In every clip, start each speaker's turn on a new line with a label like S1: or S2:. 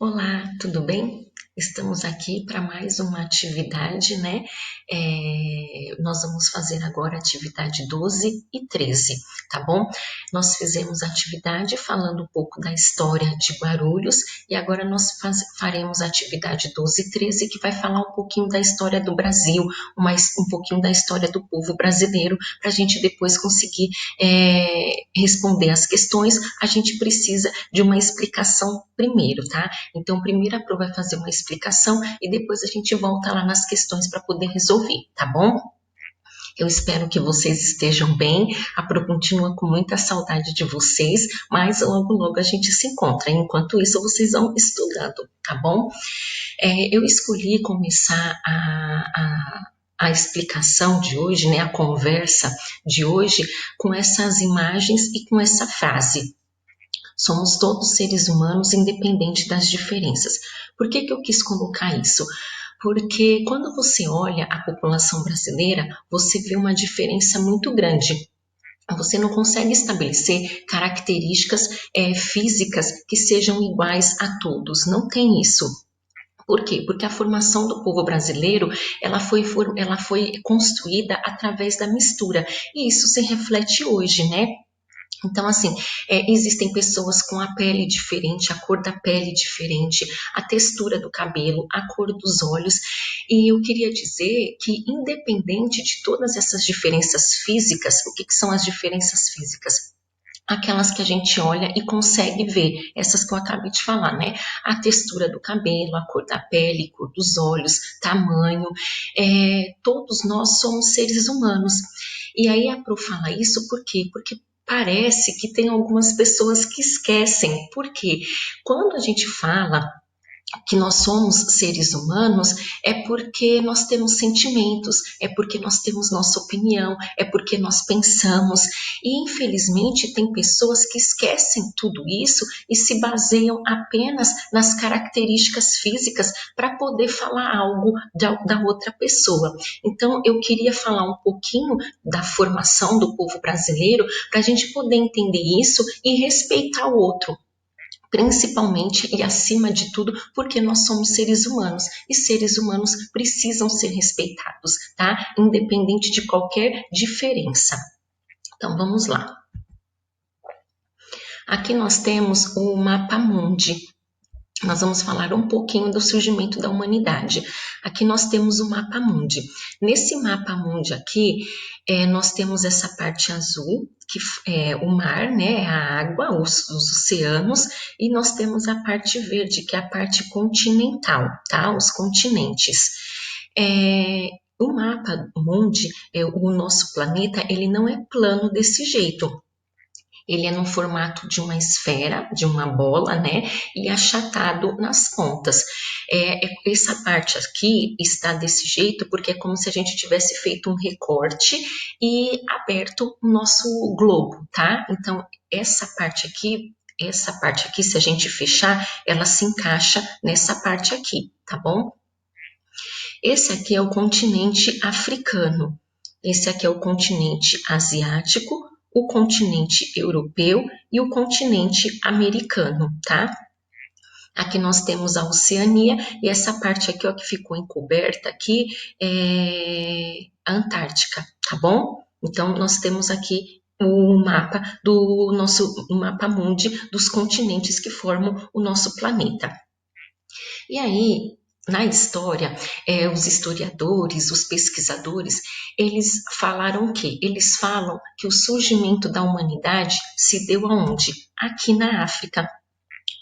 S1: Olá, tudo bem? Estamos aqui para mais uma atividade, né? Nós vamos fazer agora a atividade 12 e 13, tá bom? Nós fizemos a atividade falando um pouco da história de Guarulhos e agora nós faremos a atividade 12 e 13, que vai falar um pouquinho da história do Brasil, um pouquinho da história do povo brasileiro, para a gente depois conseguir responder as questões. A gente precisa de uma explicação primeiro, tá? Então, primeiro a Pro vai fazer uma explicação e depois a gente volta lá nas questões para poder resolver, tá bom? Eu espero que vocês estejam bem. A Pro continua com muita saudade de vocês, mas logo, logo a gente se encontra. Enquanto isso, vocês vão estudando, tá bom? Eu escolhi começar a explicação de hoje, né, a conversa de hoje, com essas imagens e com essa frase. Somos todos seres humanos, independente das diferenças. Por que eu quis colocar isso? Porque quando você olha a população brasileira, você vê uma diferença muito grande. Você não consegue estabelecer características físicas que sejam iguais a todos. Não tem isso. Por quê? Porque a formação do povo brasileiro ela foi construída através da mistura. E isso se reflete hoje, né? Então, assim, existem pessoas com a pele diferente, a cor da pele diferente, a textura do cabelo, a cor dos olhos. E eu queria dizer que, independente de todas essas diferenças físicas, o que são as diferenças físicas? Aquelas que a gente olha e consegue ver, essas que eu acabei de falar, né? A textura do cabelo, a cor da pele, cor dos olhos, tamanho. Todos nós somos seres humanos. E aí a Pro fala isso por quê? Porque parece que tem algumas pessoas que esquecem. Por quê? Quando a gente fala que nós somos seres humanos, é porque nós temos sentimentos, é porque nós temos nossa opinião, é porque nós pensamos. E infelizmente tem pessoas que esquecem tudo isso e se baseiam apenas nas características físicas para poder falar algo da outra pessoa. Então eu queria falar um pouquinho da formação do povo brasileiro para a gente poder entender isso e respeitar o outro, principalmente e acima de tudo, porque nós somos seres humanos e seres humanos precisam ser respeitados, tá? Independente de qualquer diferença. Então vamos lá. Aqui nós temos o mapa mundi. Nós vamos falar um pouquinho do surgimento da humanidade. Aqui nós temos o mapa mundi. Nesse mapa mundi aqui, nós temos essa parte azul, que é o mar, né, a água, os oceanos, e nós temos a parte verde, que é a parte continental, tá? Os continentes. O mapa mundi, o nosso planeta, ele não é plano desse jeito. Ele é no formato de uma esfera, de uma bola, né? E achatado nas pontas. Essa parte aqui está desse jeito porque é como se a gente tivesse feito um recorte e aberto o nosso globo, tá? Então, essa parte aqui, se a gente fechar, ela se encaixa nessa parte aqui, tá bom? Esse aqui é o continente africano. Esse aqui é o continente asiático, o continente europeu e o continente americano, tá? Aqui nós temos a Oceania e essa parte aqui, ó, que ficou encoberta aqui, é a Antártica, tá bom? Então, nós temos aqui o mapa do nosso mapa mundi dos continentes que formam o nosso planeta. E aí, na história, os historiadores, os pesquisadores, eles falaram o quê? Eles falam que o surgimento da humanidade se deu aonde? Aqui na África.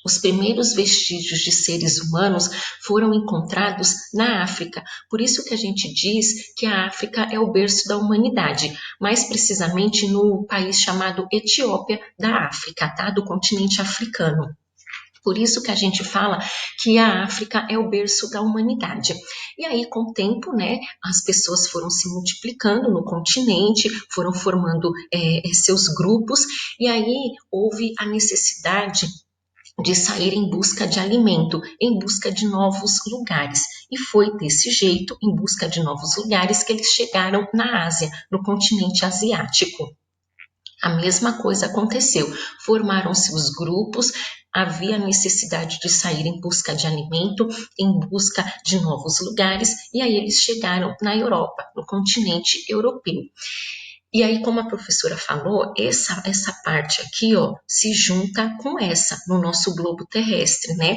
S1: Os primeiros vestígios de seres humanos foram encontrados na África. Por isso que a gente diz que a África é o berço da humanidade, mais precisamente no país chamado Etiópia da África, tá? Do continente africano. Por isso que a gente fala que a África é o berço da humanidade. E aí, com o tempo, né, as pessoas foram se multiplicando no continente, foram formando seus grupos, e aí houve a necessidade de sair em busca de alimento, em busca de novos lugares. E foi desse jeito, em busca de novos lugares, que eles chegaram na Ásia, no continente asiático. A mesma coisa aconteceu. Formaram-se os grupos, havia necessidade de sair em busca de alimento, em busca de novos lugares, e aí eles chegaram na Europa, no continente europeu. E aí, como a professora falou, essa parte aqui, ó, se junta com essa no nosso globo terrestre, né?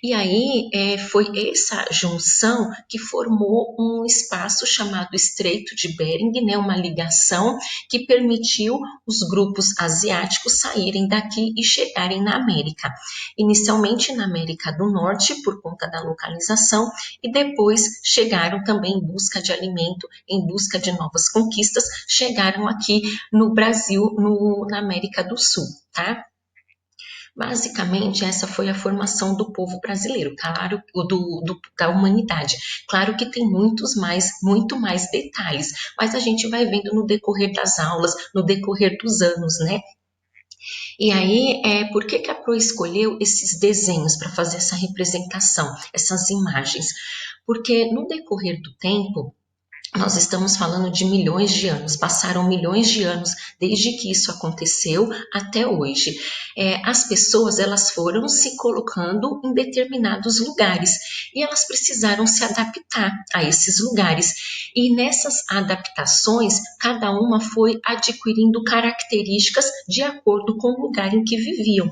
S1: E aí foi essa junção que formou um espaço chamado Estreito de Bering, né? Uma ligação que permitiu os grupos asiáticos saírem daqui e chegarem na América. Inicialmente na América do Norte, por conta da localização, e depois chegaram também em busca de alimento, em busca de novas conquistas, chegaram aqui no Brasil, na América do Sul, tá? Basicamente, essa foi a formação do povo brasileiro, claro, da humanidade. Claro que tem muito mais detalhes, mas a gente vai vendo no decorrer das aulas, no decorrer dos anos, né? E aí, por que a Pro escolheu esses desenhos para fazer essa representação, essas imagens? Porque no decorrer do tempo, nós estamos falando de milhões de anos, passaram milhões de anos desde que isso aconteceu até hoje. As pessoas elas foram se colocando em determinados lugares e elas precisaram se adaptar a esses lugares. E nessas adaptações, cada uma foi adquirindo características de acordo com o lugar em que viviam.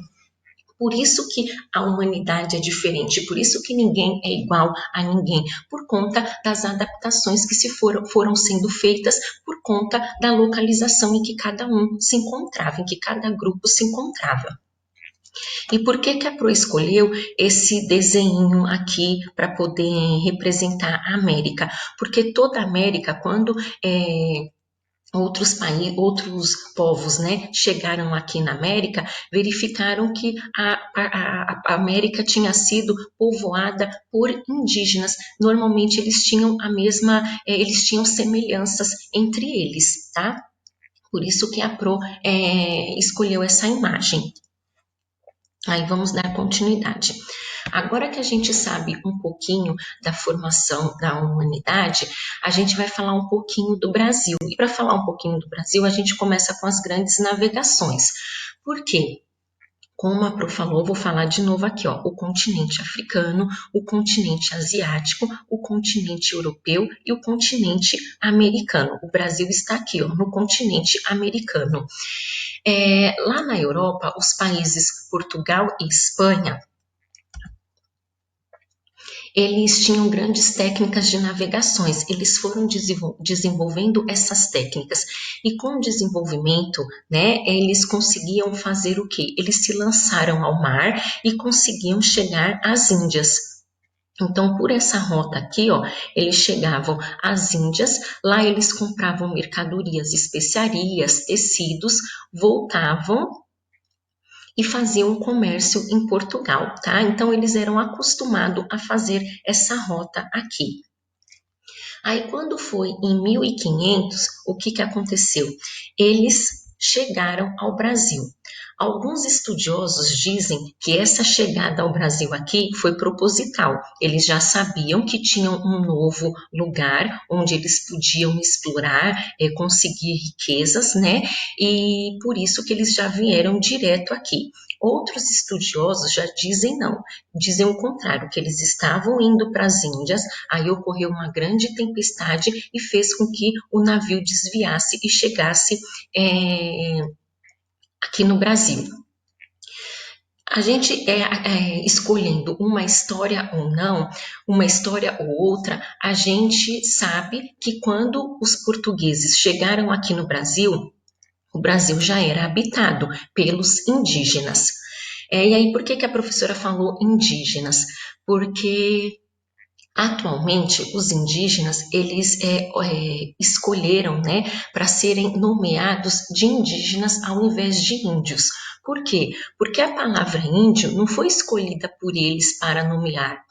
S1: Por isso que a humanidade é diferente, por isso que ninguém é igual a ninguém, por conta das adaptações que foram sendo feitas por conta da localização em que cada um se encontrava, em que cada grupo se encontrava. E por que a Pro escolheu esse desenho aqui para poder representar a América? Porque toda a América, quando outros países, outros povos, né, chegaram aqui na América, verificaram que a América tinha sido povoada por indígenas. Normalmente eles tinham eles tinham semelhanças entre eles, tá? Por isso que a Pro escolheu essa imagem. Aí vamos dar continuidade. Agora que a gente sabe um pouquinho da formação da humanidade, a gente vai falar um pouquinho do Brasil. E para falar um pouquinho do Brasil, a gente começa com as grandes navegações. Por quê? Como a Pro falou, vou falar de novo aqui, ó, o continente africano, o continente asiático, o continente europeu e o continente americano. O Brasil está aqui, ó, no continente americano. Lá na Europa, os países Portugal e Espanha, eles tinham grandes técnicas de navegações, eles foram desenvolvendo essas técnicas e com o desenvolvimento, né, eles conseguiam fazer o quê? Eles se lançaram ao mar e conseguiam chegar às Índias. Então, por essa rota aqui, ó, eles chegavam às Índias, lá eles compravam mercadorias, especiarias, tecidos, voltavam e faziam um comércio em Portugal, tá? Então, eles eram acostumados a fazer essa rota aqui. Aí, quando foi em 1500, o que aconteceu? Eles chegaram ao Brasil. Alguns estudiosos dizem que essa chegada ao Brasil aqui foi proposital. Eles já sabiam que tinham um novo lugar onde eles podiam explorar, conseguir riquezas, né? E por isso que eles já vieram direto aqui. Outros estudiosos já dizem não, dizem o contrário, que eles estavam indo para as Índias, aí ocorreu uma grande tempestade e fez com que o navio desviasse e chegasse aqui no Brasil. A gente escolhendo uma história ou não, uma história ou outra, a gente sabe que quando os portugueses chegaram aqui no Brasil, o Brasil já era habitado pelos indígenas. E aí, por que a professora falou indígenas? Porque atualmente, os indígenas, eles escolheram, né, para serem nomeados de indígenas ao invés de índios. Por quê? Porque a palavra índio não foi escolhida por eles para nomear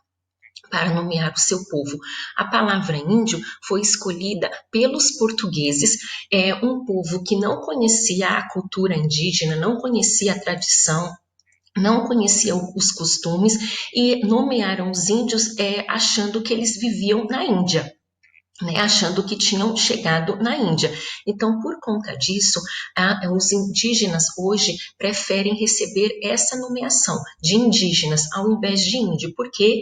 S1: o seu povo. A palavra índio foi escolhida pelos portugueses, um povo que não conhecia a cultura indígena, não conhecia a tradição, não conheciam os costumes e nomearam os índios achando que eles viviam na Índia. né, achando que tinham chegado na Índia. Então, por conta disso, os indígenas hoje preferem receber essa nomeação de indígenas ao invés de índio, porque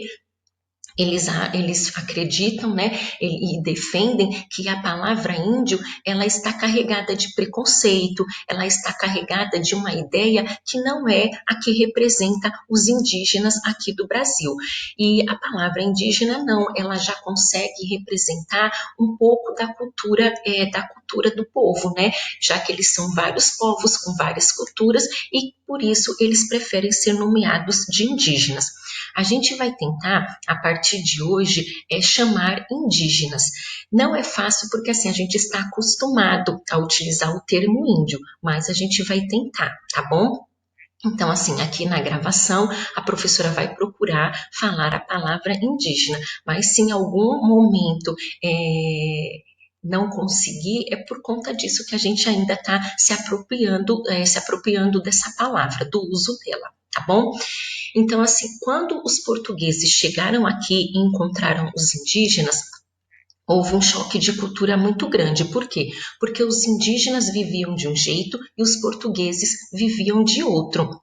S1: eles acreditam, né, e defendem que a palavra índio ela está carregada de preconceito, ela está carregada de uma ideia que não é a que representa os indígenas aqui do Brasil. E a palavra indígena não, ela já consegue representar um pouco da cultura do povo, né? Já que eles são vários povos com várias culturas e por isso eles preferem ser nomeados de indígenas. A gente vai tentar, a partir de hoje, chamar indígenas. Não é fácil porque assim a gente está acostumado a utilizar o termo índio, mas a gente vai tentar, tá bom? Então, assim, aqui na gravação, a professora vai procurar falar a palavra indígena, mas se em algum momento não conseguir, é por conta disso que a gente ainda está se apropriando dessa palavra, do uso dela, tá bom? Então, assim, quando os portugueses chegaram aqui e encontraram os indígenas, houve um choque de cultura muito grande. Por quê? Porque os indígenas viviam de um jeito e os portugueses viviam de outro.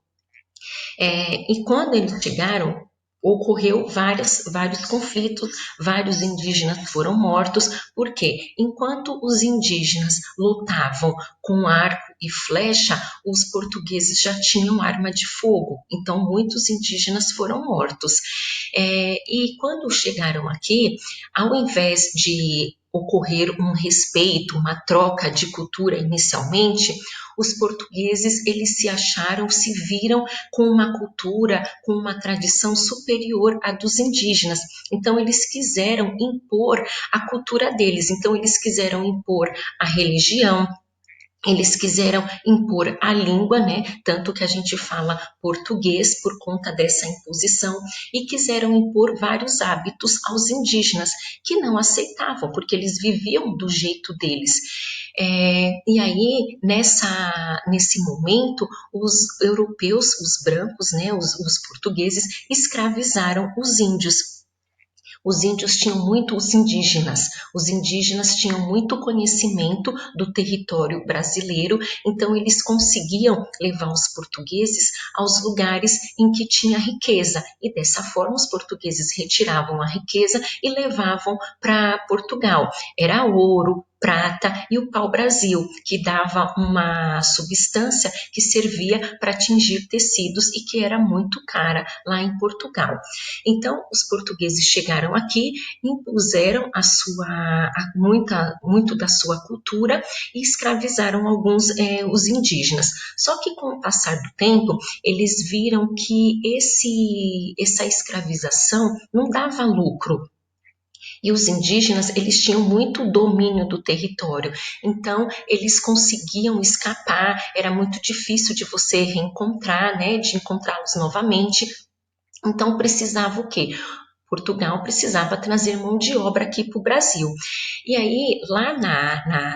S1: E quando eles chegaram, ocorreu vários conflitos, vários indígenas foram mortos, porque enquanto os indígenas lutavam com arco e flecha, os portugueses já tinham arma de fogo, então muitos indígenas foram mortos. E quando chegaram aqui, ao invés de ocorrer um respeito, uma troca de cultura inicialmente, os portugueses eles se viram com uma cultura, com uma tradição superior à dos indígenas. Então eles quiseram impor a cultura deles. Então eles quiseram impor a religião, eles quiseram impor a língua, né? Tanto que a gente fala português por conta dessa imposição, e quiseram impor vários hábitos aos indígenas que não aceitavam, porque eles viviam do jeito deles. E aí, nesse momento, os europeus, os brancos, né, os portugueses, escravizaram os índios. Os indígenas tinham muito conhecimento do território brasileiro, então eles conseguiam levar os portugueses aos lugares em que tinha riqueza, e dessa forma os portugueses retiravam a riqueza e levavam para Portugal. Era ouro, prata e o pau-brasil, que dava uma substância que servia para tingir tecidos e que era muito cara lá em Portugal. Então, os portugueses chegaram aqui, impuseram muito da sua cultura e escravizaram os indígenas. Só que com o passar do tempo, eles viram que essa escravização não dava lucro. E os indígenas, eles tinham muito domínio do território, então eles conseguiam escapar, era muito difícil de você reencontrar, né, de encontrá-los novamente. Então precisava o quê? Portugal precisava trazer mão de obra aqui para o Brasil. E aí, lá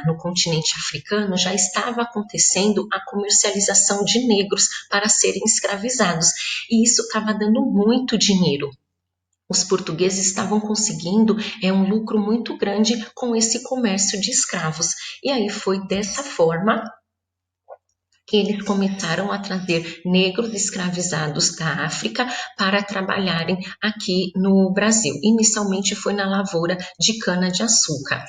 S1: no continente africano, já estava acontecendo a comercialização de negros para serem escravizados. E isso estava dando muito dinheiro. Os portugueses estavam conseguindo um lucro muito grande com esse comércio de escravos. E aí foi dessa forma que eles começaram a trazer negros escravizados da África para trabalharem aqui no Brasil. Inicialmente foi na lavoura de cana-de-açúcar.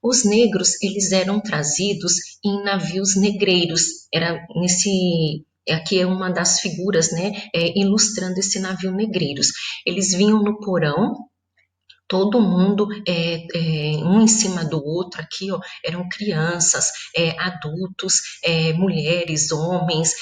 S1: Os negros, eles eram trazidos em navios negreiros. Aqui é uma das figuras, né, ilustrando esse navio negreiros. Eles vinham no porão, todo mundo um em cima do outro aqui, ó, eram crianças, adultos, mulheres, homens,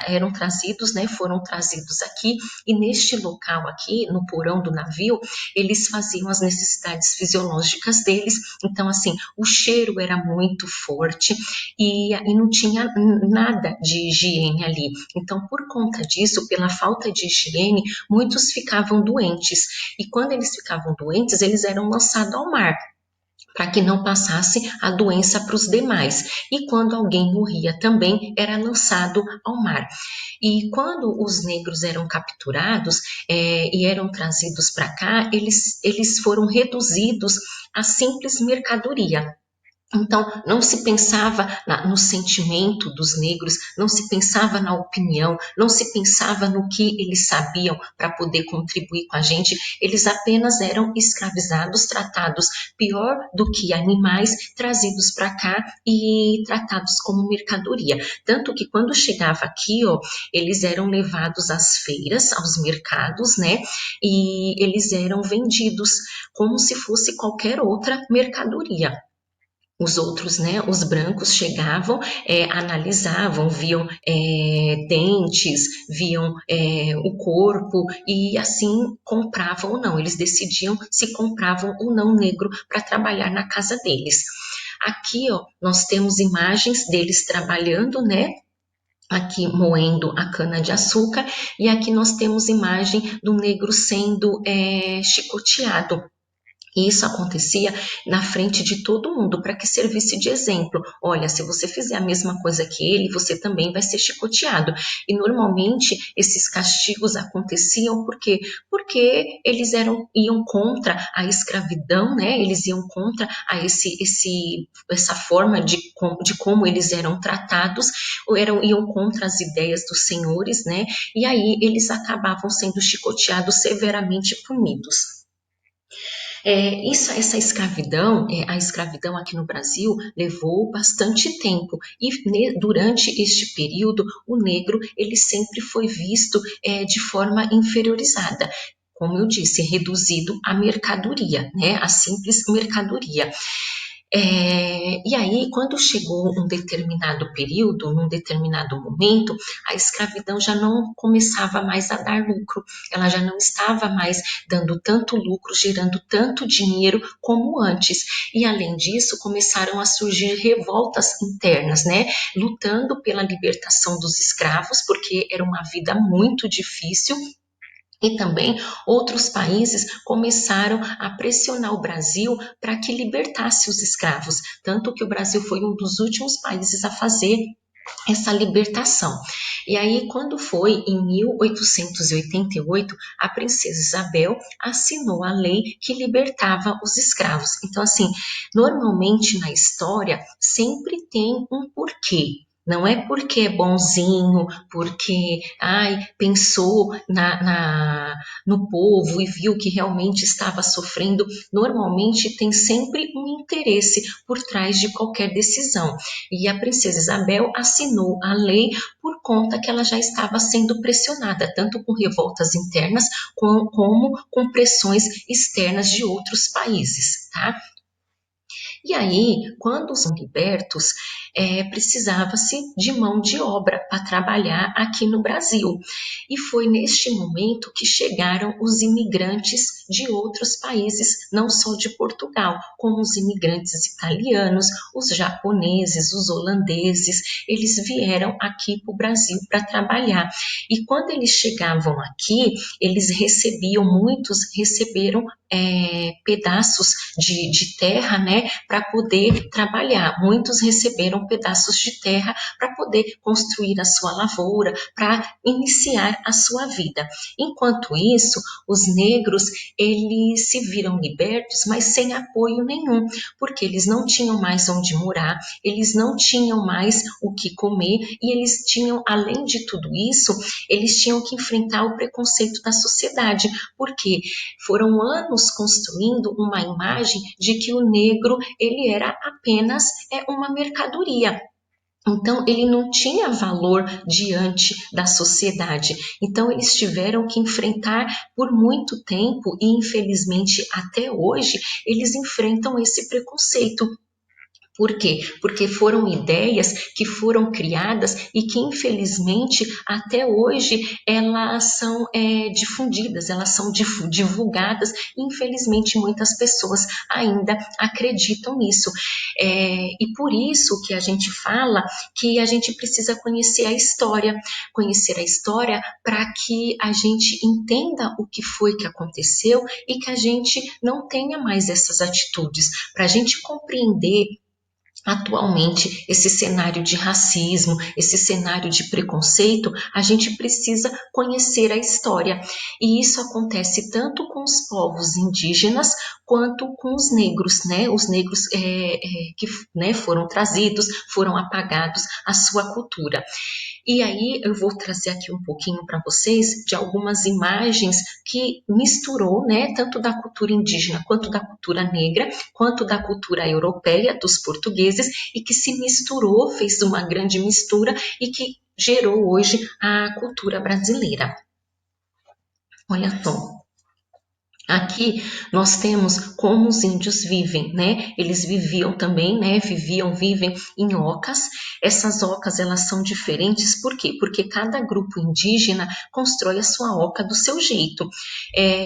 S1: eram trazidos, né, foram trazidos aqui, e neste local aqui, no porão do navio, eles faziam as necessidades fisiológicas deles, então assim, o cheiro era muito forte e não tinha nada de higiene ali, então por conta disso, pela falta de higiene, muitos ficavam doentes, e quando eles ficavam doentes, eles eram lançados ao mar. para que não passasse a doença para os demais. E quando alguém morria também, era lançado ao mar. E quando os negros eram capturados e eram trazidos para cá, eles foram reduzidos a simples mercadoria. Então, não se pensava no sentimento dos negros, não se pensava na opinião, não se pensava no que eles sabiam para poder contribuir com a gente. Eles apenas eram escravizados, tratados pior do que animais, trazidos para cá e tratados como mercadoria. Tanto que quando chegava aqui, ó, eles eram levados às feiras, aos mercados, né? E eles eram vendidos como se fosse qualquer outra mercadoria. Os outros, né, os brancos chegavam, analisavam, viam dentes, viam o corpo e assim compravam ou não. Eles decidiam se compravam ou não negro para trabalhar na casa deles. Aqui, ó, nós temos imagens deles trabalhando, né? Aqui moendo a cana de açúcar e aqui nós temos imagem do negro sendo chicoteado. E isso acontecia na frente de todo mundo, para que servisse de exemplo. Olha, se você fizer a mesma coisa que ele, você também vai ser chicoteado. E normalmente esses castigos aconteciam porque eles iam contra a escravidão, né? Eles iam contra essa forma de como eles eram tratados, iam contra as ideias dos senhores, né? E aí eles acabavam sendo chicoteados, severamente punidos. Essa escravidão, a escravidão aqui no Brasil levou bastante tempo e durante este período o negro ele sempre foi visto de forma inferiorizada. Como eu disse, reduzido à mercadoria, né? A simples mercadoria. E aí, quando chegou um determinado período, num determinado momento, a escravidão já não começava mais a dar lucro, ela já não estava mais dando tanto lucro, gerando tanto dinheiro como antes. E além disso, começaram a surgir revoltas internas, né? Lutando pela libertação dos escravos, porque era uma vida muito difícil. E também outros países começaram a pressionar o Brasil para que libertasse os escravos, tanto que o Brasil foi um dos últimos países a fazer essa libertação. E aí, quando foi em 1888, a princesa Isabel assinou a lei que libertava os escravos. Então, assim, normalmente na história sempre tem um porquê. Não é porque é bonzinho, porque pensou no povo e viu que realmente estava sofrendo. Normalmente tem sempre um interesse por trás de qualquer decisão. E a princesa Isabel assinou a lei por conta que ela já estava sendo pressionada, tanto com revoltas internas como com pressões externas de outros países, tá? E aí, quando são libertos, precisava-se de mão de obra para trabalhar aqui no Brasil. E foi neste momento que chegaram os imigrantes de outros países, não só de Portugal, como os imigrantes italianos, os japoneses, os holandeses, eles vieram aqui para o Brasil para trabalhar. E quando eles chegavam aqui, muitos receberam pedaços de terra, né, para poder trabalhar. Muitos receberam pedaços de terra para poder construir a sua lavoura, para iniciar a sua vida. Enquanto isso, os negros, eles se viram libertos, mas sem apoio nenhum, porque eles não tinham mais onde morar, eles não tinham mais o que comer e eles tinham, além de tudo isso, eles tinham que enfrentar o preconceito da sociedade, porque foram anos construindo uma imagem de que o negro ele era apenas uma mercadoria. Então, ele não tinha valor diante da sociedade. Então, eles tiveram que enfrentar por muito tempo, e infelizmente até hoje, eles enfrentam esse preconceito. Por quê? Porque foram ideias que foram criadas e que, infelizmente, até hoje elas são difundidas, elas são divulgadas. E, infelizmente, muitas pessoas ainda acreditam nisso. E por isso que a gente fala que a gente precisa conhecer a história para que a gente entenda o que foi que aconteceu e que a gente não tenha mais essas atitudes, para a gente compreender atualmente esse cenário de racismo, esse cenário de preconceito, a gente precisa conhecer a história. E isso acontece tanto com os povos indígenas quanto com os negros, né? Os negros que né, foram trazidos, foram apagados a sua cultura. E aí eu vou trazer aqui um pouquinho para vocês de algumas imagens que misturou, né, tanto da cultura indígena quanto da cultura negra, quanto da cultura europeia dos portugueses e que se misturou, fez uma grande mistura e que gerou hoje a cultura brasileira. Olha só. Aqui nós temos como os índios vivem, né? Eles viviam também, né? Vivem em ocas. Essas ocas, elas são diferentes, por quê? Porque cada grupo indígena constrói a sua oca do seu jeito.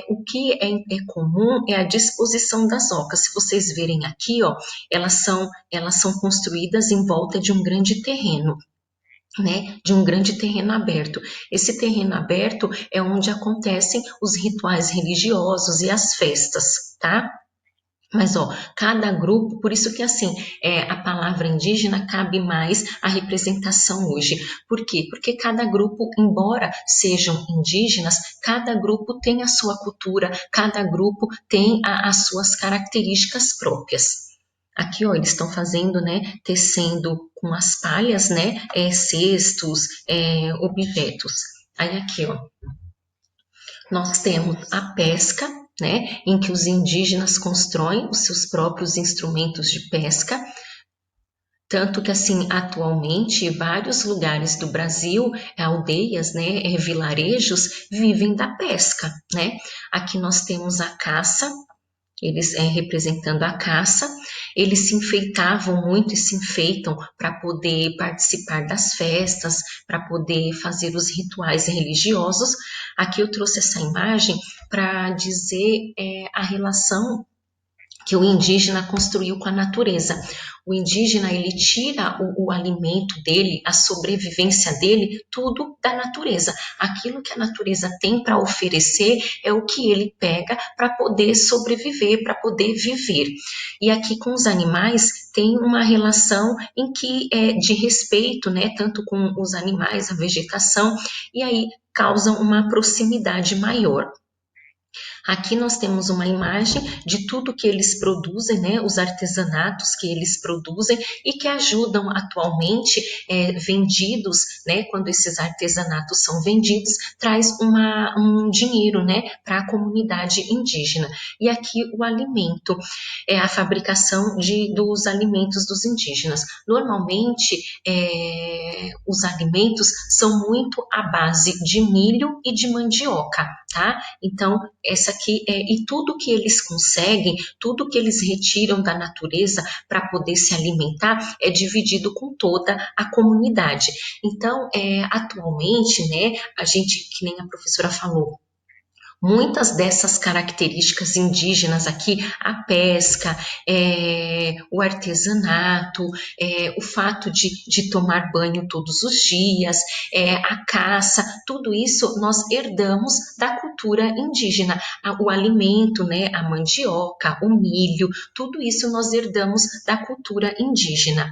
S1: O que é comum é a disposição das ocas. Se vocês verem aqui, ó, elas são construídas em volta de um grande terreno, né, de um grande terreno aberto. Esse terreno aberto é onde acontecem os rituais religiosos e as festas, tá? Mas, ó, cada grupo, por isso que, assim, a palavra indígena cabe mais à representação hoje. Por quê? Porque cada grupo, embora sejam indígenas, cada grupo tem a sua cultura, cada grupo tem as suas características próprias. Aqui, ó, eles estão fazendo, né, tecendo com as palhas, né, cestos, objetos. Aí aqui, ó, nós temos a pesca, né, em que os indígenas constroem os seus próprios instrumentos de pesca, tanto que, assim, atualmente, vários lugares do Brasil, aldeias, né, vilarejos, vivem da pesca, né? Aqui nós temos a caça, eles representando a caça, eles se enfeitavam muito e se enfeitam para poder participar das festas, para poder fazer os rituais religiosos. Aqui eu trouxe essa imagem para dizer a relação que o indígena construiu com a natureza. O indígena, ele tira o alimento dele, a sobrevivência dele, tudo da natureza. Aquilo que a natureza tem para oferecer é o que ele pega para poder sobreviver, para poder viver. E aqui com os animais tem uma relação em que é de respeito, né, tanto com os animais, a vegetação, e aí causam uma proximidade maior. Aqui nós temos uma imagem de tudo que eles produzem, né, os artesanatos que eles produzem e que ajudam atualmente vendidos, né, quando esses artesanatos são vendidos, traz um dinheiro, né, para a comunidade indígena. E aqui o alimento, a fabricação dos alimentos dos indígenas. Normalmente, os alimentos são muito à base de milho e de mandioca, tá? Então, essa aqui e tudo que eles conseguem, tudo que eles retiram da natureza para poder se alimentar é dividido com toda a comunidade. Então, atualmente, né, a gente, que nem a professora falou, muitas dessas características indígenas aqui, a pesca, o artesanato, o fato de tomar banho todos os dias, a caça, tudo isso nós herdamos da cultura indígena. O alimento, né, a mandioca, o milho, tudo isso nós herdamos da cultura indígena.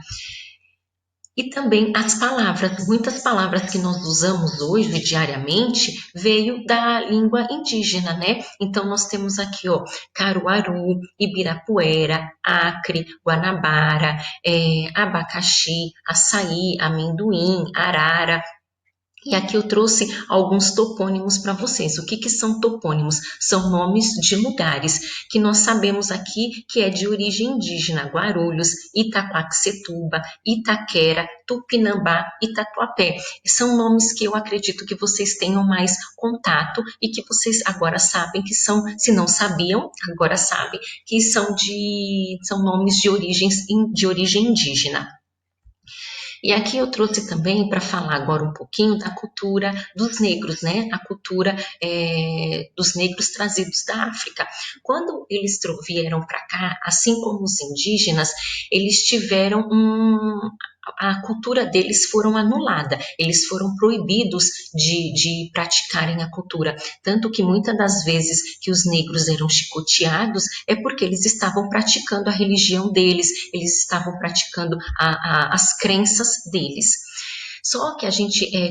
S1: E também as palavras, muitas palavras que nós usamos hoje diariamente veio da língua indígena, né? Então nós temos aqui, ó, Caruaru, Ibirapuera, Acre, Guanabara, abacaxi, açaí, amendoim, arara. E aqui eu trouxe alguns topônimos para vocês. O que, que são topônimos? São nomes de lugares que nós sabemos aqui que é de origem indígena: Guarulhos, Itaquaquecetuba, Itaquera, Tupinambá e Tatuapé. São nomes que eu acredito que vocês tenham mais contato e que vocês agora sabem que são, se não sabiam, agora sabem que são nomes de origem indígena. E aqui eu trouxe também para falar agora um pouquinho da cultura dos negros, né? A cultura dos negros trazidos da África. Quando eles vieram para cá, assim como os indígenas, eles tiveram a cultura deles foram anulada, eles foram proibidos de praticarem a cultura, tanto que muitas das vezes que os negros eram chicoteados é porque eles estavam praticando a religião deles, eles estavam praticando as crenças deles. Só que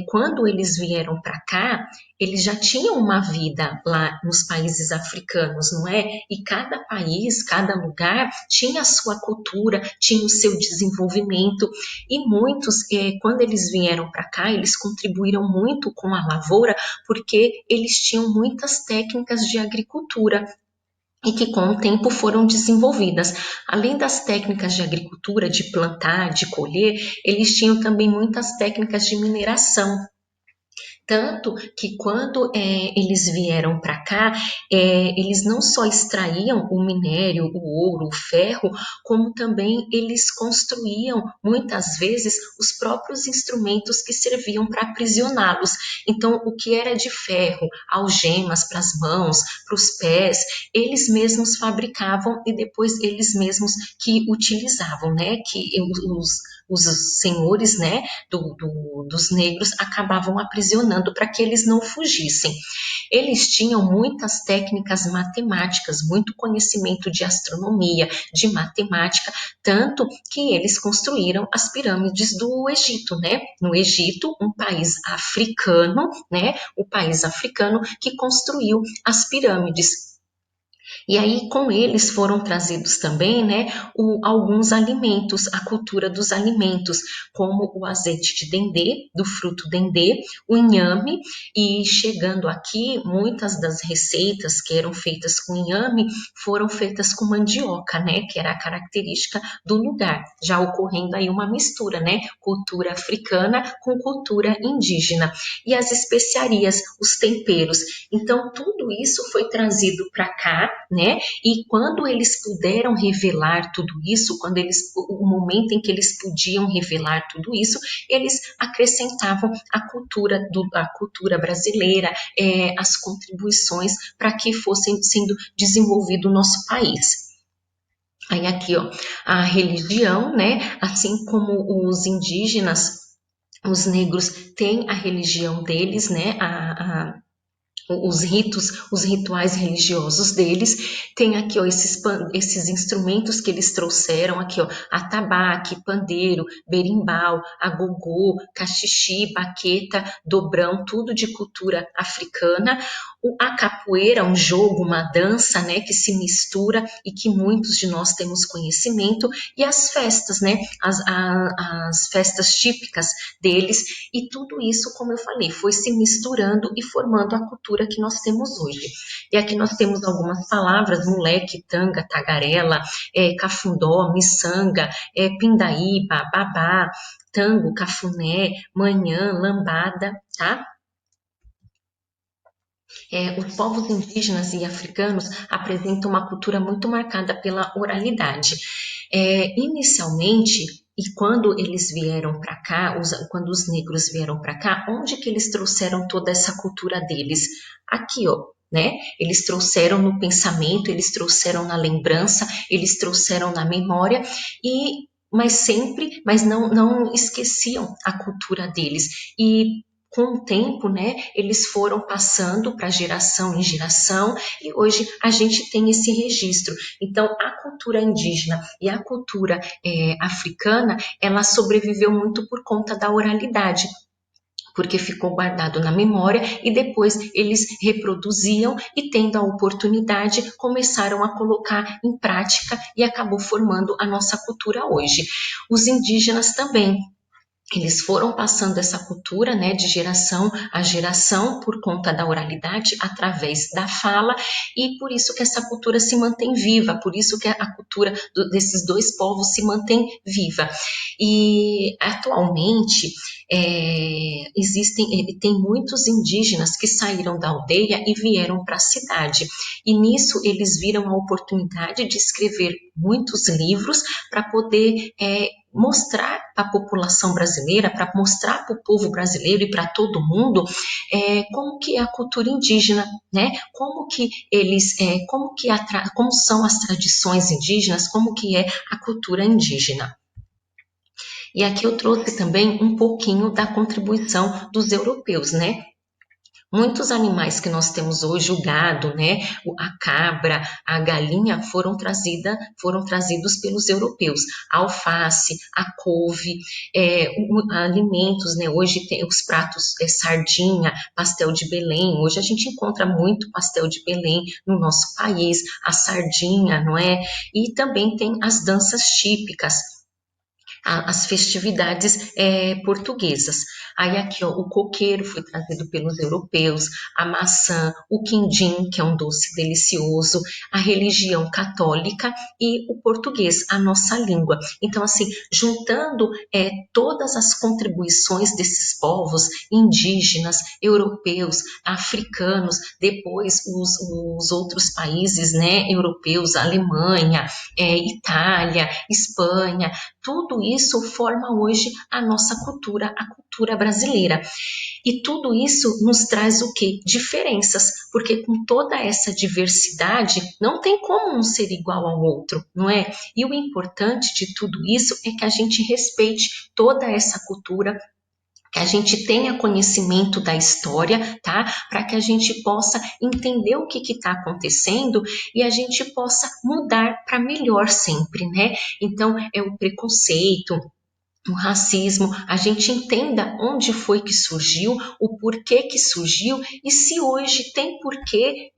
S1: quando eles vieram para cá, eles já tinham uma vida lá nos países africanos, não é? E cada país, cada lugar tinha a sua cultura, tinha o seu desenvolvimento. E muitos, quando eles vieram para cá, eles contribuíram muito com a lavoura, porque eles tinham muitas técnicas de agricultura e que com o tempo foram desenvolvidas. Além das técnicas de agricultura, de plantar, de colher, eles tinham também muitas técnicas de mineração. Tanto que quando eles vieram para cá, eles não só extraíam o minério, o ouro, o ferro, como também eles construíam, muitas vezes, os próprios instrumentos que serviam para aprisioná-los. Então, o que era de ferro, algemas para as mãos, para os pés, eles mesmos fabricavam e depois eles mesmos que utilizavam, né? Que os senhores, né, dos negros acabavam aprisionando para que eles não fugissem. Eles tinham muitas técnicas matemáticas, muito conhecimento de astronomia, de matemática, tanto que eles construíram as pirâmides do Egito, né? No Egito, um país africano, né? O país africano que construiu as pirâmides. E aí, com eles foram trazidos também, né, alguns alimentos, a cultura dos alimentos, como o azeite de dendê, do fruto dendê, o inhame, e chegando aqui, muitas das receitas que eram feitas com inhame foram feitas com mandioca, né, que era a característica do lugar, já ocorrendo aí uma mistura, né, cultura africana com cultura indígena. E as especiarias, os temperos. Então, tudo isso foi trazido para cá, né? E quando eles puderam revelar tudo isso, o momento em que eles podiam revelar tudo isso, eles acrescentavam a cultura brasileira, as contribuições para que fossem sendo desenvolvido o nosso país. Aí aqui, ó, a religião, né? Assim como os indígenas, os negros têm a religião deles, né? Os ritos, os rituais religiosos deles. Tem aqui, ó, esses instrumentos que eles trouxeram aqui, ó, atabaque, pandeiro, berimbau, agogô, cachixi, baqueta, dobrão, tudo de cultura africana. A capoeira, um jogo, uma dança, né, que se mistura e que muitos de nós temos conhecimento, e as festas, né, as festas típicas deles, e tudo isso, como eu falei, foi se misturando e formando a cultura que nós temos hoje. E aqui nós temos algumas palavras: moleque, tanga, tagarela, cafundó, miçanga, pindaíba, babá, tango, cafuné, manhã, lambada, tá? Os povos indígenas e africanos apresentam uma cultura muito marcada pela oralidade. Inicialmente, e quando eles vieram para cá, quando os negros vieram para cá, onde que eles trouxeram toda essa cultura deles? Aqui, ó, né? Eles trouxeram no pensamento, eles trouxeram na lembrança, eles trouxeram na memória, mas não esqueciam a cultura deles. E com o tempo, né, eles foram passando para geração em geração, e hoje a gente tem esse registro. Então, a cultura indígena e a cultura africana, ela sobreviveu muito por conta da oralidade, porque ficou guardado na memória e depois eles reproduziam e, tendo a oportunidade, começaram a colocar em prática e acabou formando a nossa cultura hoje. Os indígenas também. Eles foram passando essa cultura, né, de geração a geração por conta da oralidade, através da fala, e por isso que essa cultura se mantém viva, por isso que a cultura desses dois povos se mantém viva. E atualmente tem muitos indígenas que saíram da aldeia e vieram para a cidade. E nisso eles viram a oportunidade de escrever muitos livros para poder mostrar para a população brasileira, para mostrar para o povo brasileiro e para todo mundo como que é a cultura indígena, né? Como que eles, como são as tradições indígenas, como que é a cultura indígena. E aqui eu trouxe também um pouquinho da contribuição dos europeus, né? Muitos animais que nós temos hoje, o gado, né, a cabra, a galinha, foram trazidos pelos europeus. A alface, a couve, alimentos, né, hoje tem os pratos sardinha, pastel de Belém. Hoje a gente encontra muito pastel de Belém no nosso país, a sardinha, não é? E também tem as danças típicas, as festividades portuguesas. Aí aqui, ó, o coqueiro foi trazido pelos europeus, a maçã, o quindim, que é um doce delicioso, a religião católica e o português, a nossa língua. Então, assim, juntando todas as contribuições desses povos indígenas, europeus, africanos, depois os outros países, né, europeus, Alemanha, Itália, Espanha, tudo isso forma hoje a nossa cultura, a cultura brasileira. E tudo isso nos traz o quê? Diferenças, porque com toda essa diversidade, não tem como um ser igual ao outro, não é? E o importante de tudo isso é que a gente respeite toda essa cultura, que a gente tenha conhecimento da história, tá? Para que a gente possa entender o que está acontecendo e a gente possa mudar para melhor sempre, né? Então, é o preconceito, o racismo, a gente entenda onde foi que surgiu, o porquê que surgiu e se hoje tem porquê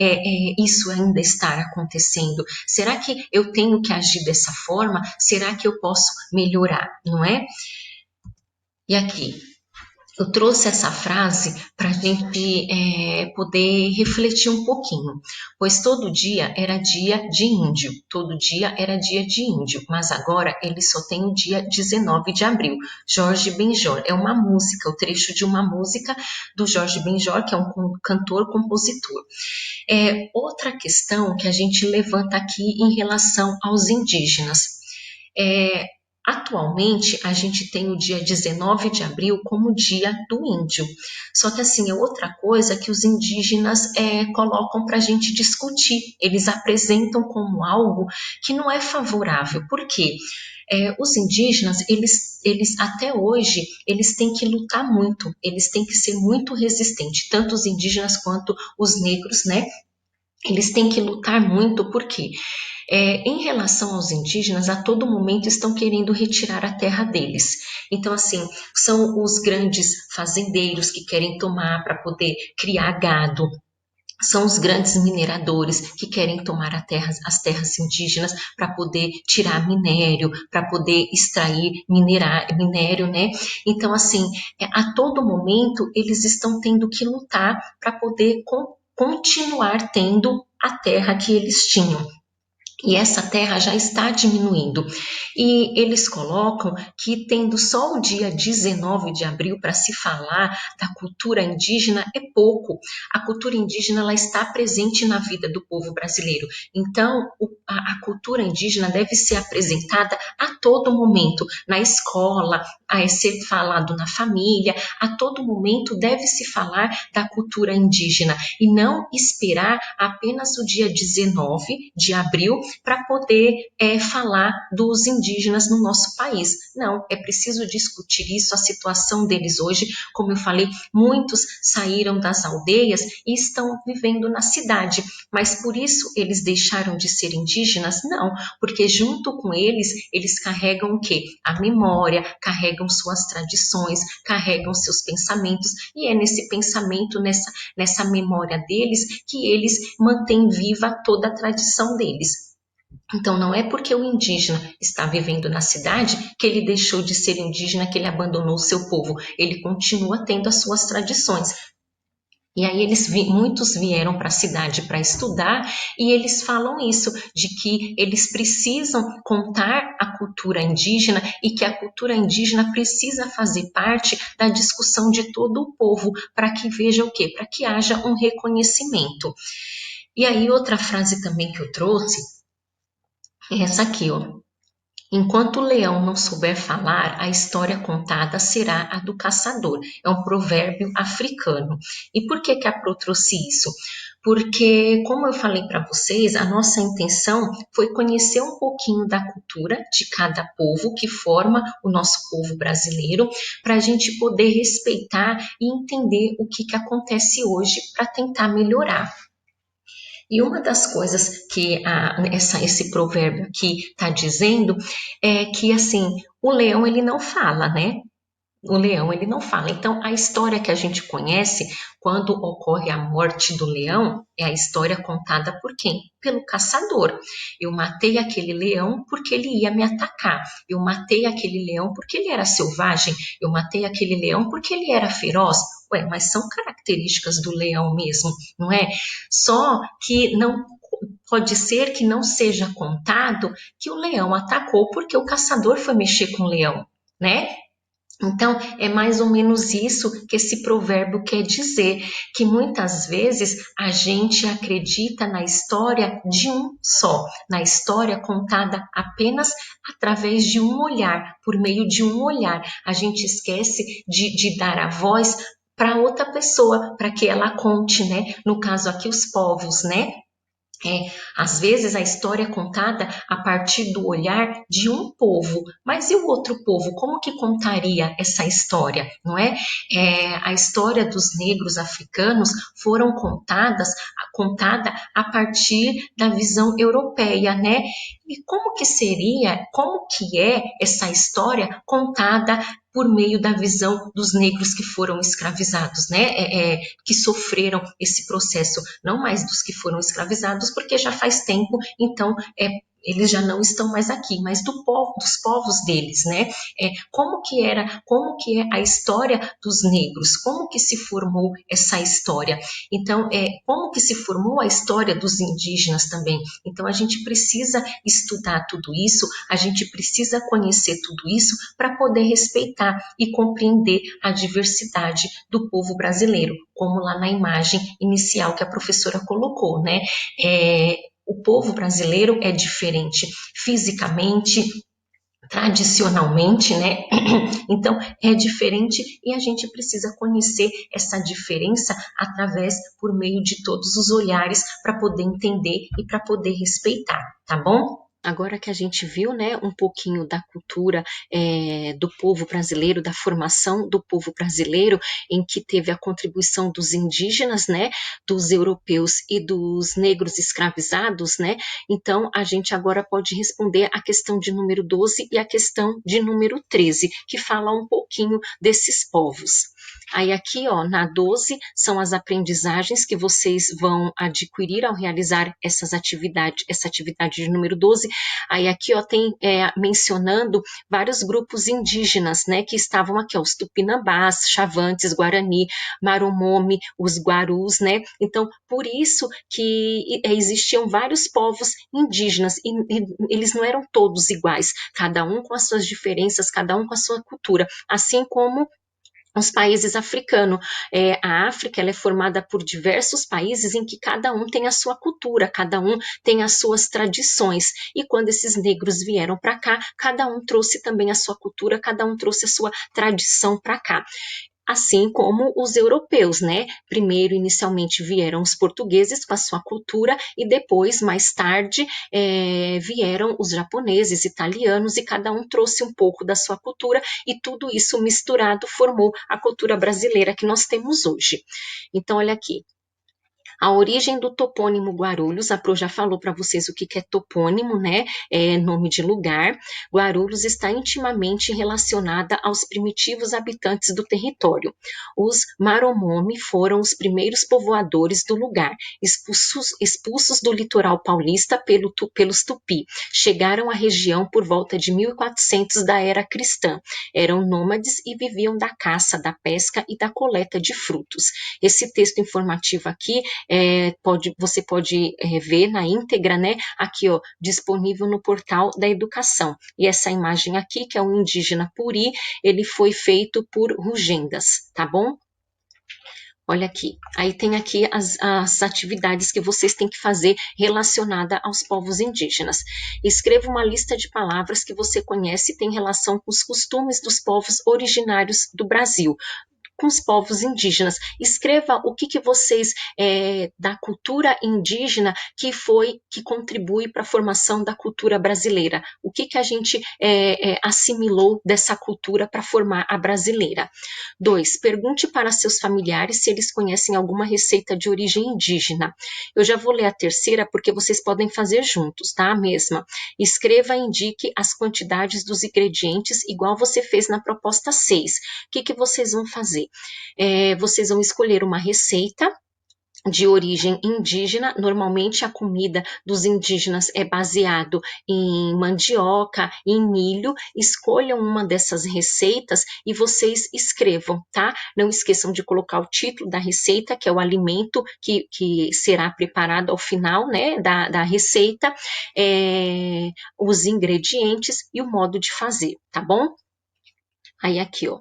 S1: isso ainda estar acontecendo. Será que eu tenho que agir dessa forma? Será que eu posso melhorar, não é? E aqui, eu trouxe essa frase para a gente poder refletir um pouquinho, pois todo dia era dia de índio, todo dia era dia de índio, mas agora ele só tem o dia 19 de abril. Jorge Benjor, é uma música, o trecho de uma música do Jorge Benjor, que é um cantor-compositor. Outra questão que a gente levanta aqui em relação aos indígenas. Atualmente, a gente tem o dia 19 de abril como dia do índio. Só que, assim, é outra coisa que os indígenas colocam para a gente discutir. Eles apresentam como algo que não é favorável. Por quê? Os indígenas, eles até hoje, eles têm que lutar muito, eles têm que ser muito resistentes, tanto os indígenas quanto os negros, né? Eles têm que lutar muito, porque em relação aos indígenas, a todo momento estão querendo retirar a terra deles. Então, assim, são os grandes fazendeiros que querem tomar para poder criar gado. São os grandes mineradores que querem tomar as terras indígenas para poder tirar minério, para poder extrair minério, né? Então, assim, a todo momento eles estão tendo que lutar para poder continuar tendo a terra que eles tinham. E essa terra já está diminuindo. E eles colocam que tendo só o dia 19 de abril para se falar da cultura indígena é pouco. A cultura indígena ela está presente na vida do povo brasileiro. Então, a cultura indígena deve ser apresentada a todo momento, na escola, a ser falado na família, a todo momento deve se falar da cultura indígena e não esperar apenas o dia 19 de abril para poder falar dos indígenas no nosso país. Não, é preciso discutir isso, a situação deles hoje, como eu falei, muitos saíram das aldeias e estão vivendo na cidade, mas por isso eles deixaram de ser indígenas? Não, porque junto com eles, eles carregam o quê? A memória, carregam suas tradições, carregam seus pensamentos, e é nesse pensamento, nessa memória deles, que eles mantêm viva toda a tradição deles. Então, não é porque o indígena está vivendo na cidade que ele deixou de ser indígena, que ele abandonou o seu povo. Ele continua tendo as suas tradições. E aí muitos vieram para a cidade para estudar e eles falam isso, de que eles precisam contar a cultura indígena e que a cultura indígena precisa fazer parte da discussão de todo o povo para que veja o quê? Para que haja um reconhecimento. E aí outra frase também que eu trouxe é essa aqui, ó. Enquanto o leão não souber falar, a história contada será a do caçador. É um provérbio africano. E por que que a Pro trouxe isso? Porque, como eu falei para vocês, a nossa intenção foi conhecer um pouquinho da cultura de cada povo que forma o nosso povo brasileiro, para a gente poder respeitar e entender o que acontece hoje para tentar melhorar. E uma das coisas que esse provérbio aqui está dizendo é que, assim, o leão ele não fala, né? O leão ele não fala. Então, a história que a gente conhece quando ocorre a morte do leão é a história contada por quem? Pelo caçador. Eu matei aquele leão porque ele ia me atacar. Eu matei aquele leão porque ele era selvagem. Eu matei aquele leão porque ele era feroz. Ué, mas são características do leão mesmo, não é? Só que não pode ser que não seja contado que o leão atacou porque o caçador foi mexer com o leão, né? Então, é mais ou menos isso que esse provérbio quer dizer, que muitas vezes a gente acredita na história de um só, na história contada apenas através de um olhar, por meio de um olhar. A gente esquece de dar a voz para outra pessoa, para que ela conte, né? No caso aqui, os povos, né? Às vezes a história é contada a partir do olhar de um povo, mas e o outro povo? Como que contaria essa história, não é? A história dos negros africanos foram contada a partir da visão europeia, né? E como que é essa história contada por meio da visão dos negros que foram escravizados, né? Que sofreram esse processo, não mais dos que foram escravizados, porque já faz tempo, então eles já não estão mais aqui, mas dos povos deles, né? Como que é a história dos negros? Como que se formou essa história? Então, como que se formou a história dos indígenas também? Então, a gente precisa estudar tudo isso, a gente precisa conhecer tudo isso para poder respeitar e compreender a diversidade do povo brasileiro, como lá na imagem inicial que a professora colocou, né? O povo brasileiro é diferente fisicamente, tradicionalmente, né? Então é diferente e a gente precisa conhecer essa diferença por meio de todos os olhares para poder entender e para poder respeitar, tá bom? Agora que a gente viu, né, um pouquinho da cultura do povo brasileiro, da formação do povo brasileiro, em que teve a contribuição dos indígenas, né, dos europeus e dos negros escravizados, né, então a gente agora pode responder a questão de número 12 e a questão de número 13, que fala um pouquinho desses povos. Aí aqui, ó, na 12, são as aprendizagens que vocês vão adquirir ao realizar essa atividade de número 12. Aí aqui, ó, tem mencionando vários grupos indígenas, né, que estavam aqui, ó, os Tupinambás, Chavantes, Guarani, Maromomi, os Guarus, né, então, por isso que existiam vários povos indígenas, e eles não eram todos iguais, cada um com as suas diferenças, cada um com a sua cultura, assim como os países africanos. A África ela é formada por diversos países em que cada um tem a sua cultura, cada um tem as suas tradições. E quando esses negros vieram para cá, cada um trouxe também a sua cultura, cada um trouxe a sua tradição para cá. Assim como os europeus, né? Primeiro, inicialmente, vieram os portugueses com a sua cultura e depois, mais tarde, vieram os japoneses, italianos e cada um trouxe um pouco da sua cultura e tudo isso misturado formou a cultura brasileira que nós temos hoje. Então, olha aqui. A origem do topônimo Guarulhos, a Pro já falou para vocês o que é topônimo, né? É nome de lugar. Guarulhos está intimamente relacionada aos primitivos habitantes do território. Os Maromomi foram os primeiros povoadores do lugar, expulsos do litoral paulista pelos Tupi. Chegaram à região por volta de 1400 da era cristã. Eram nômades e viviam da caça, da pesca e da coleta de frutos. Esse texto informativo aqui você pode ver na íntegra, né? Aqui, ó, disponível no portal da educação. E essa imagem aqui, que é um indígena puri, ele foi feito por Rugendas, tá bom? Olha aqui, aí tem aqui as atividades que vocês têm que fazer relacionada aos povos indígenas. Escreva uma lista de palavras que você conhece e tem relação com os costumes dos povos originários do Brasil, com os povos indígenas. Escreva o que vocês da cultura indígena que contribui para a formação da cultura brasileira. O que a gente assimilou dessa cultura para formar a brasileira. 2. Pergunte para seus familiares se eles conhecem alguma receita de origem indígena. Eu já vou ler a terceira porque vocês podem fazer juntos, tá? A mesma. Escreva e indique as quantidades dos ingredientes igual você fez na proposta 6. O que vocês vão fazer? Vocês vão escolher uma receita de origem indígena. Normalmente a comida dos indígenas é baseado em mandioca, em milho. Escolham uma dessas receitas e vocês escrevam, tá? Não esqueçam de colocar o título da receita, que é o alimento que será preparado ao final, né, da receita, os ingredientes e o modo de fazer, tá bom? Aí aqui, ó.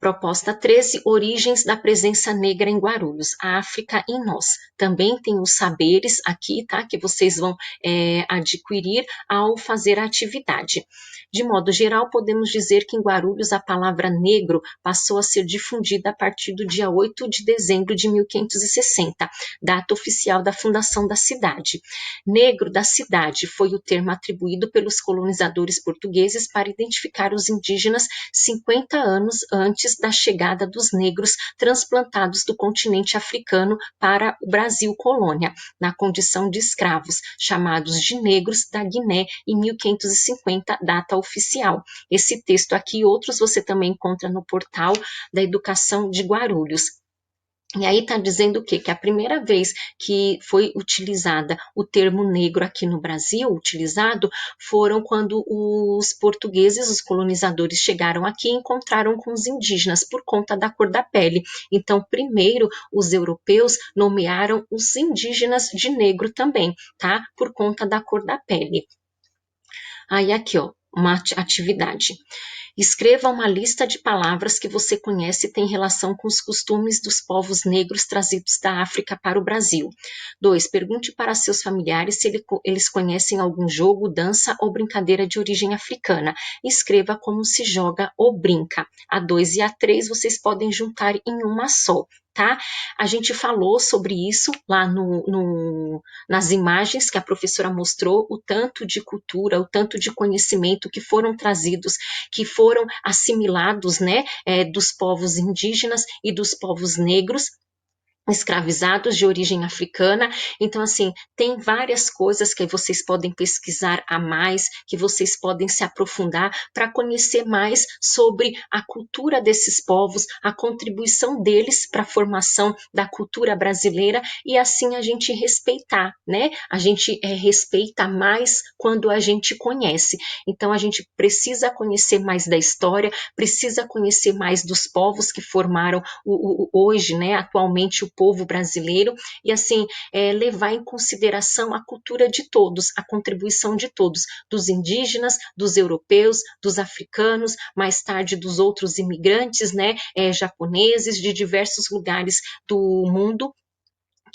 S1: Proposta 13, Origens da Presença Negra em Guarulhos, a África em Nós. Também tem os saberes aqui, tá? Que vocês vão adquirir ao fazer a atividade. De modo geral, podemos dizer que em Guarulhos a palavra negro passou a ser difundida a partir do dia 8 de dezembro de 1560, data oficial da fundação da cidade. Negro da cidade foi o termo atribuído pelos colonizadores portugueses para identificar os indígenas 50 anos antes da chegada dos negros transplantados do continente africano para o Brasil colônia, na condição de escravos, chamados de negros da Guiné em 1550, data oficial. Esse texto aqui e outros você também encontra no portal da Educação de Guarulhos. E aí está dizendo o quê? Que a primeira vez que foi utilizada o termo negro aqui no Brasil, foram quando os portugueses, os colonizadores, chegaram aqui e encontraram com os indígenas por conta da cor da pele. Então, primeiro, os europeus nomearam os indígenas de negro também, tá? Por conta da cor da pele. Aí aqui, ó, uma atividade. Escreva uma lista de palavras que você conhece e tem relação com os costumes dos povos negros trazidos da África para o Brasil. 2. Pergunte para seus familiares se eles conhecem algum jogo, dança ou brincadeira de origem africana. Escreva como se joga ou brinca. A 2 e a 3 vocês podem juntar em uma só. Tá? A gente falou sobre isso lá nas imagens que a professora mostrou, o tanto de cultura, o tanto de conhecimento que foram trazidos, que foram assimilados, né, dos povos indígenas e dos povos negros, escravizados de origem africana. Então, assim, tem várias coisas que vocês podem pesquisar a mais, que vocês podem se aprofundar para conhecer mais sobre a cultura desses povos, a contribuição deles para a formação da cultura brasileira e assim a gente respeitar, né? A gente respeita mais quando a gente conhece. Então, a gente precisa conhecer mais da história, precisa conhecer mais dos povos que formaram hoje, né, atualmente o povo brasileiro, e assim, levar em consideração a cultura de todos, a contribuição de todos, dos indígenas, dos europeus, dos africanos, mais tarde dos outros imigrantes, né, japoneses, de diversos lugares do mundo,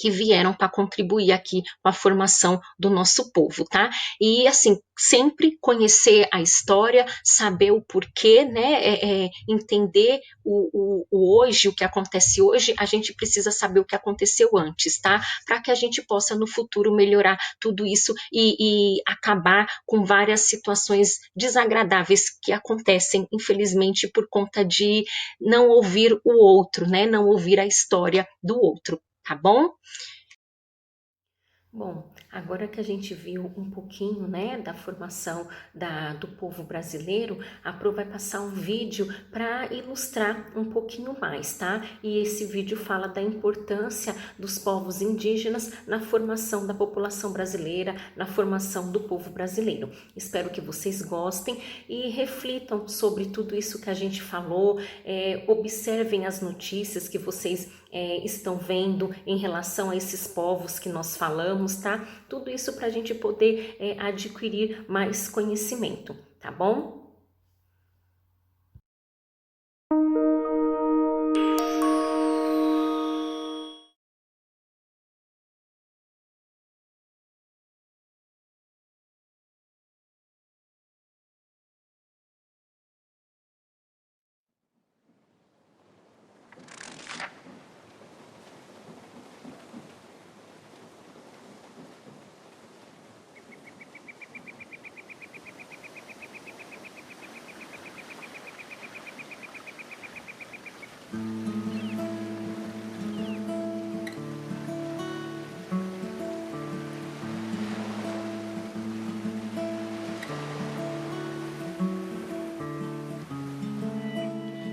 S1: que vieram para contribuir aqui com a formação do nosso povo, tá? E assim, sempre conhecer a história, saber o porquê, né? Entender o hoje, o que acontece hoje, a gente precisa saber o que aconteceu antes, tá? Para que a gente possa no futuro melhorar tudo isso e acabar com várias situações desagradáveis que acontecem, infelizmente, por conta de não ouvir o outro, né? Não ouvir a história do outro. Tá bom? Bom, agora que a gente viu um pouquinho, né, da formação do povo brasileiro, a Pro vai passar um vídeo para ilustrar um pouquinho mais, tá? E esse vídeo fala da importância dos povos indígenas na formação da população brasileira, na formação do povo brasileiro. Espero que vocês gostem e reflitam sobre tudo isso que a gente falou, observem as notícias que vocês estão vendo em relação a esses povos que nós falamos, tá? Tudo isso para a gente poder adquirir mais conhecimento, tá bom?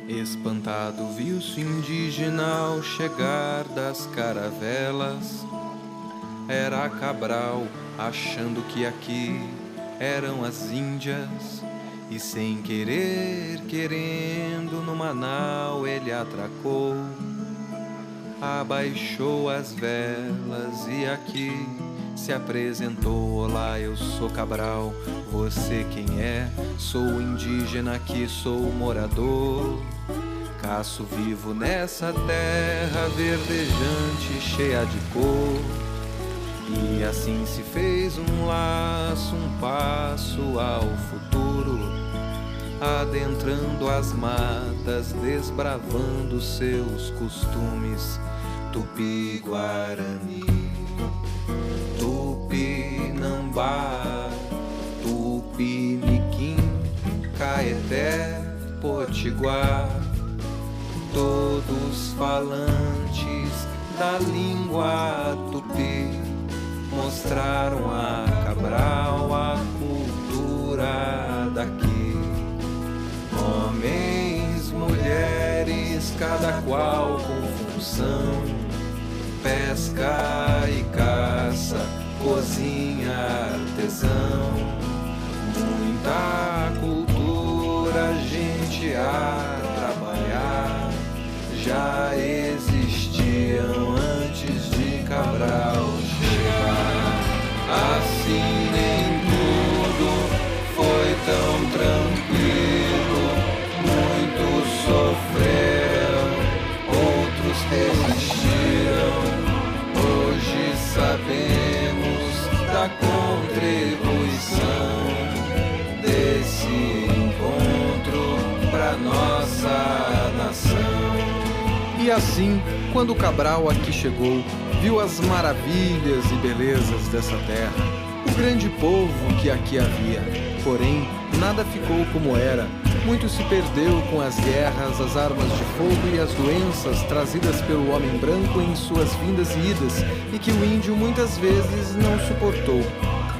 S2: Espantado viu-se indígena ao chegar das caravelas. Era Cabral, achando que aqui eram as Índias. E sem querer, querendo, no Manau ele atracou. Abaixou as velas e aqui se apresentou. Olá, eu sou Cabral, você quem é? Sou indígena aqui, sou morador. Caço vivo nessa terra verdejante, cheia de cor. E assim se fez um laço, um passo ao futuro, adentrando as matas, desbravando seus costumes. Tupi-Guarani, Tupinambá, Tupiniquim, Caeté, Potiguar, todos falantes da língua tupi, mostraram a Cabral a cultura daqui. Homens, mulheres, cada qual com função, pesca e caça, cozinha, artesão. Muita cultura, gente a trabalhar, já existiam antes de Cabral chegar. Assim nem tudo foi tão tranquilo, muitos sofreram, outros resistiram. Hoje sabemos da contribuição desse encontro pra nossa nação.
S3: E assim, quando Cabral aqui chegou, viu as maravilhas e belezas dessa terra, o grande povo que aqui havia. Porém, nada ficou como era. Muito se perdeu com as guerras, as armas de fogo e as doenças trazidas pelo homem branco em suas vindas e idas, e que o índio muitas vezes não suportou.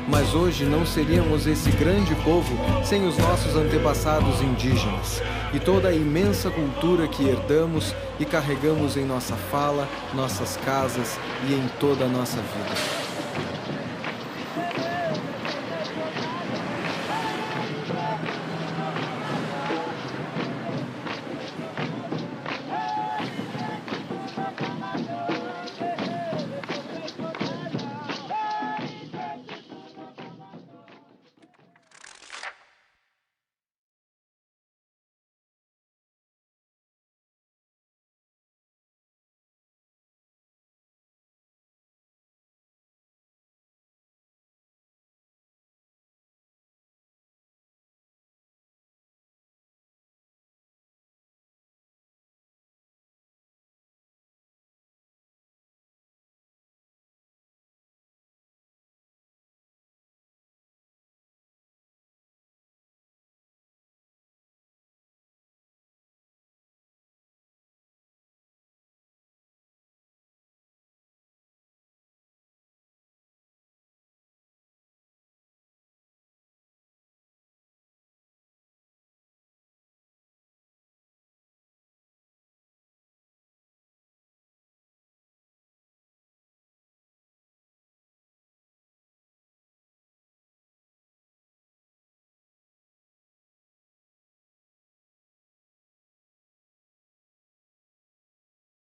S3: Mas hoje não seríamos esse grande povo sem os nossos antepassados indígenas e toda a imensa cultura que herdamos e carregamos em nossa fala, nossas casas e em toda a nossa vida.